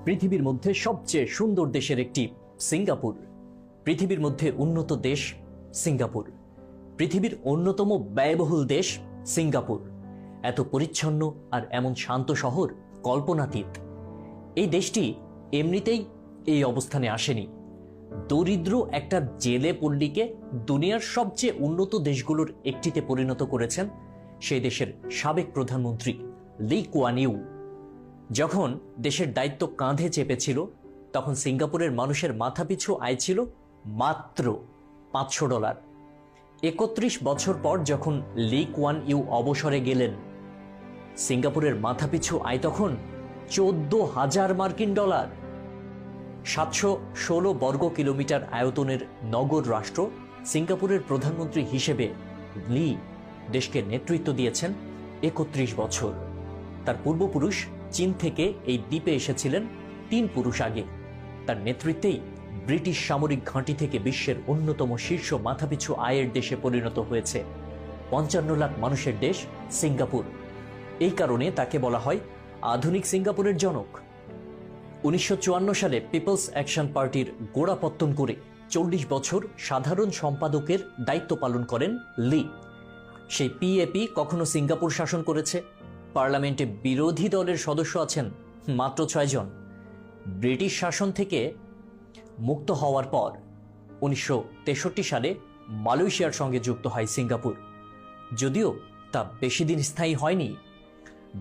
পৃথিবীর মধ্যে সবচেয়ে সুন্দর দেশের একটি সিঙ্গাপুর, পৃথিবীর মধ্যে উন্নত দেশ সিঙ্গাপুর, পৃথিবীর অন্যতম ব্যয়বহুল দেশ সিঙ্গাপুর। এত পরিচ্ছন্ন আর এমন শান্ত শহর কল্পনাতীত। এই দেশটি এমনিতেই এই অবস্থানে আসেনি। দরিদ্র একটা জেলে পল্লীকে দুনিয়ার সবচেয়ে উন্নত দেশগুলোর একটিতে পরিণত করেছেন সেই দেশের সাবেক প্রধানমন্ত্রী লি কুয়ান ইউ। যখন দেশের দায়িত্ব কাঁধে চেপেছিল তখন সিঙ্গাপুরের মানুষের মাথাপিছু আয় ছিল মাত্র $500। 31 বছর পর যখন লি কুয়ান ইউ অবসরে গেলেন, সিঙ্গাপুরের মাথাপিছু আয় তখন $14,000। 716 বর্গ কিলোমিটার আয়তনের নগর রাষ্ট্র সিঙ্গাপুরের প্রধানমন্ত্রী হিসেবে লি দেশকে নেতৃত্ব দিয়েছেন 31 বছর। তার পূর্বপুরুষ চীন থেকে এই দ্বীপে এসেছিলেন 3 পুরুষ আগে। তার নেতৃত্বেই ব্রিটিশ সামরিক ঘাঁটি থেকে বিশ্বের অন্যতম শীর্ষ মাথাপিছু আয়ের দেশে পরিণত হয়েছে 55 লাখ মানুষের দেশ সিঙ্গাপুর। এই কারণে তাকে বলা হয় আধুনিক সিঙ্গাপুরের জনক। 1954 সালে পিপলস অ্যাকশন পার্টির গোড়াপত্তন করে 40 বছর সাধারণ সম্পাদকের দায়িত্ব পালন করেন লি। সেই পিএপি কখনো সিঙ্গাপুর শাসন করেছে। পার্লামেন্টে বিরোধী দলের সদস্য আছেন মাত্র 6 জন। ব্রিটিশ শাসন থেকে মুক্ত হওয়ার পর 1963 সালে মালয়েশিয়ার সঙ্গে যুক্ত হয় সিঙ্গাপুর। যদিও তা বেশি দিন স্থায়ী হয়নি।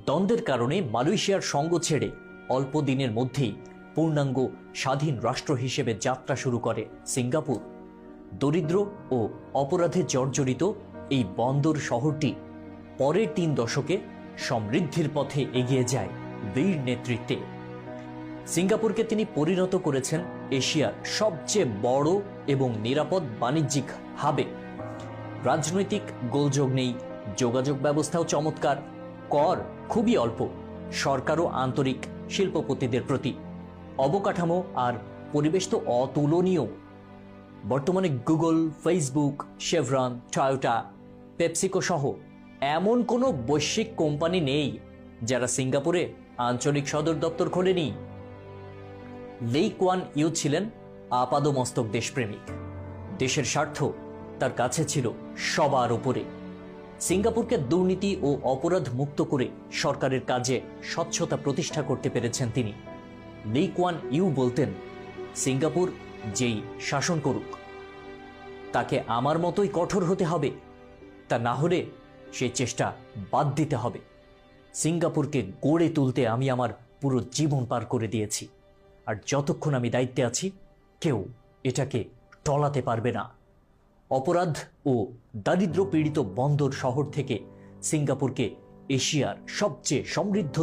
দ্বন্দ্বের কারণে মালয়েশিয়ার সঙ্গ ছেড়ে অল্প দিনের মধ্যেই পূর্ণাঙ্গ স্বাধীন রাষ্ট্র হিসেবে যাত্রা শুরু করে সিঙ্গাপুর। দরিদ্র ও অপরাধে জর্জরিত এই বন্দর শহরটি পরের 3 দশকে সমৃদ্ধির পথে এগিয়ে যায় লির নেতৃত্বে। সিঙ্গাপুরকে তিনি পরিণত করেছেন এশিয়ার সবচেয়ে বড় এবং নিরাপদ বাণিজ্যিক হাবে। রাজনৈতিক গোলযোগ নেই, যোগাযোগ ব্যবস্থাও চমৎকার, কর খুবই অল্প, সরকারও আন্তরিক শিল্পপতিদের প্রতি, অবকাঠামো আর পরিবেশ তো অতুলনীয়। বর্তমানে Google, Facebook, Chevron, Toyota, PepsiCo সহ এমন কোনো বৈশ্বিক কোম্পানি নেই যারা সিঙ্গাপুরে আঞ্চলিক সদর দপ্তর খোলেনি। লি কুয়ান ইউ ছিলেন আপাদমস্তক দেশপ্রেমিক। দেশের স্বার্থ তার কাছে ছিল সবার উপরে। সিঙ্গাপুরকে দুর্নীতি ও অপরাধ মুক্ত করে সরকারের কাজে স্বচ্ছতা প্রতিষ্ঠা করতে পেরেছেন তিনি। লি কুয়ান ইউ বলতেন, সিঙ্গাপুর যেই শাসন করুক তাকে আমার মতোই কঠোর হতে হবে, তা না হলে সেই চেষ্টা বাদ দিতে হবে। সিঙ্গাপুরকে গড়ে তুলতে আমি আমার পুরো জীবন পার করে দিয়েছি, আর যতক্ষণ আমি দায়িত্বে আছি কেউ এটাকে টলাতে পারবে না। অপরাধ ও দারিদ্র পীড়িত বন্দর শহর থেকে সিঙ্গাপুরকে এশিয়ার সবচেয়ে সমৃদ্ধ